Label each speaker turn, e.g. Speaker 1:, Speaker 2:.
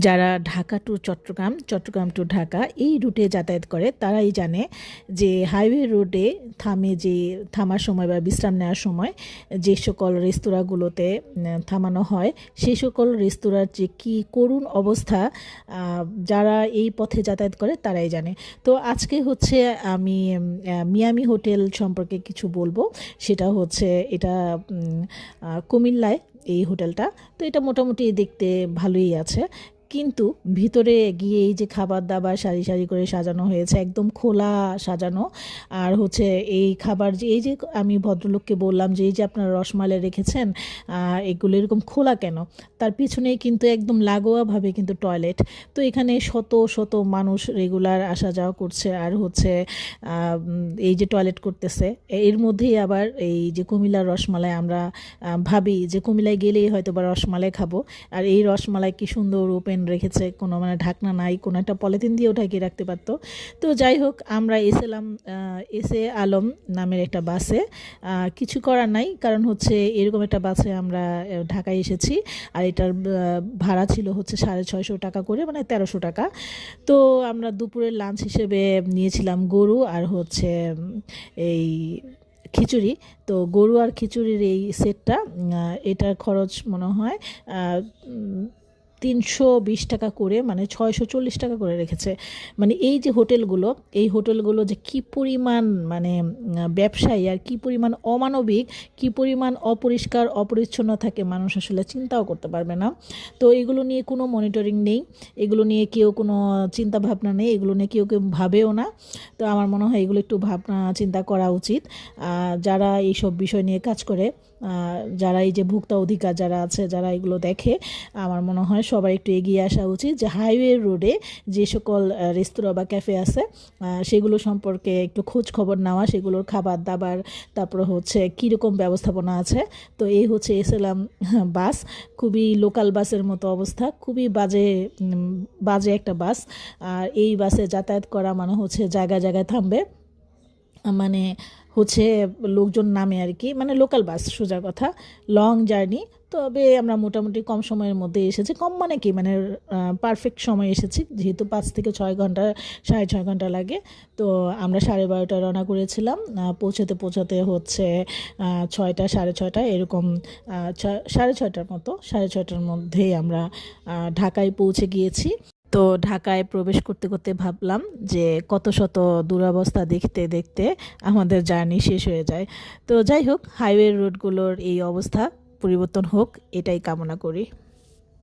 Speaker 1: যারা Dhaka two Chittagong, Chittagong two Dhaka এই রুটে যাতায়াত করে তারাই জানে যে হাইওয়ে রোডে থামার সময় বা বিশ্রাম নেওয়ার সময় যে সকল রেস্তোরাঁগুলোতে থামানো হয় সেই সকল রেস্তোরাঁর যে কী করুণ অবস্থা যারা এই পথে যাতায়াত করে তারাই জানে। তো আজকে হচ্ছে আমি মিয়ামি হোটেল সম্পর্কে কিছু বলবো। সেটা হচ্ছে এটা কুমিল্লায় এই হোটেলটা। তো এটা মোটামুটি দেখতে ভালোই আছে, কিন্তু ভিতরে গিয়ে এই যে খাবার দাবার সারি সারি করে সাজানো হয়েছে, একদম খোলা সাজানো। আর হচ্ছে এই খাবার যে এই যে আমি ভদ্রলোককে বললাম যে এই যে আপনারা রসমালাই রেখেছেন এগুলো এরকম খোলা কেন, তার পিছনেই কিন্তু একদম লাগোয়াভাবে কিন্তু টয়লেট। তো এখানে শত শত মানুষ রেগুলার আসা যাওয়া করছে আর হচ্ছে এই যে টয়লেট করতেছে। এর মধ্যেই আবার এই যে কুমিল্লার রসমালাই আমরা ভাবি যে কুমিল্লায় গেলেই হয়তো বা রসমালাই খাবো, আর এই রসমালাই কি সুন্দর ওপেন রেখেছে, কোনো মানে ঢাকনা নাই, কোনো একটা পলিথিন দিয়েও ঢাকিয়ে রাখতে পারতো। তো যাই হোক, আমরা এসে আলম নামের একটা বাসে, কিছু করার নাই, কারণ হচ্ছে এরকম একটা বাসে আমরা ঢাকায় এসেছি আর এটার ভাড়া ছিল হচ্ছে 650 টাকা করে, মানে 1300 টাকা। তো আমরা দুপুরের লাঞ্চ হিসেবে নিয়েছিলাম গরু আর হচ্ছে এই খিচুড়ি। তো গরু আর খিচুড়ির এই সেটটা এটার খরচ মনে হয় 320 টাকা করে, মানে 640 টাকা করে রেখেছে। মানে এই যে হোটেলগুলো, এই হোটেলগুলো যে কী পরিমাণ মানে ব্যবসায়ী আর কী পরিমাণ অমানবিক, কী পরিমাণ অপরিষ্কার অপরিচ্ছন্ন থাকে, মানুষ আসলে চিন্তাও করতে পারবে না। তো এগুলো নিয়ে কোনো মনিটরিং নেই, এগুলো নিয়ে কেউ কোনো চিন্তা ভাবনা নেই, এগুলো নিয়ে কেউ কেউ ভাবেও না। তো আমার মনে হয় এগুলো একটু ভাবনা চিন্তা করা উচিত। যারা এইসব বিষয় নিয়ে কাজ করে, যারা এই যে ভোক্তা অধিকার যারা আছে, যারা এগুলো দেখে, আমার মনে হয় সবার একটু এগিয়ে আসা উচিত যে হাইওয়ে রোডে যে সকল রেস্তোরাঁ বা ক্যাফে আছে সেগুলো সম্পর্কে একটু খোঁজ খবর নেওয়া, সেগুলোর খাবার দাবার, তারপর হচ্ছে কীরকম ব্যবস্থাপনা আছে। তো এই হচ্ছে এসএলএম বাস, খুবই লোকাল বাসের মতো অবস্থা, খুবই বাজে একটা বাস। আর এই বাসে যাতায়াত করা মানে হচ্ছে জায়গায় জায়গায় থামবে, মানে হচ্ছে লোকজন নামে আর কি, মানে লোকাল বাস সোজা কথা, লং জার্নি। তবে আমরা মোটামুটি কম সময়ের মধ্যে এসেছি, কম মানে কি মানে পারফেক্ট সময় এসেছি, যেহেতু 5 থেকে 6 ঘন্টা, 6.5 ঘন্টা লাগে। তো আমরা 12:30 রওনা করেছিলাম, পৌঁছাতে হচ্ছে 6টা 6:30 এরকম, 6:30টার মতো, 6:30টার মধ্যেই আমরা ঢাকায় পৌঁছে গিয়েছি। তো ঢাকায় প্রবেশ করতে করতে ভাবলাম যে কত শত দুরবস্থা দেখতে দেখতে আমাদের জার্নি শেষ হয়ে যায়। তো যাই হোক, হাইওয়ে রোডগুলোর এই অবস্থা পরিবর্তন হোক, এটাই কামনা করি।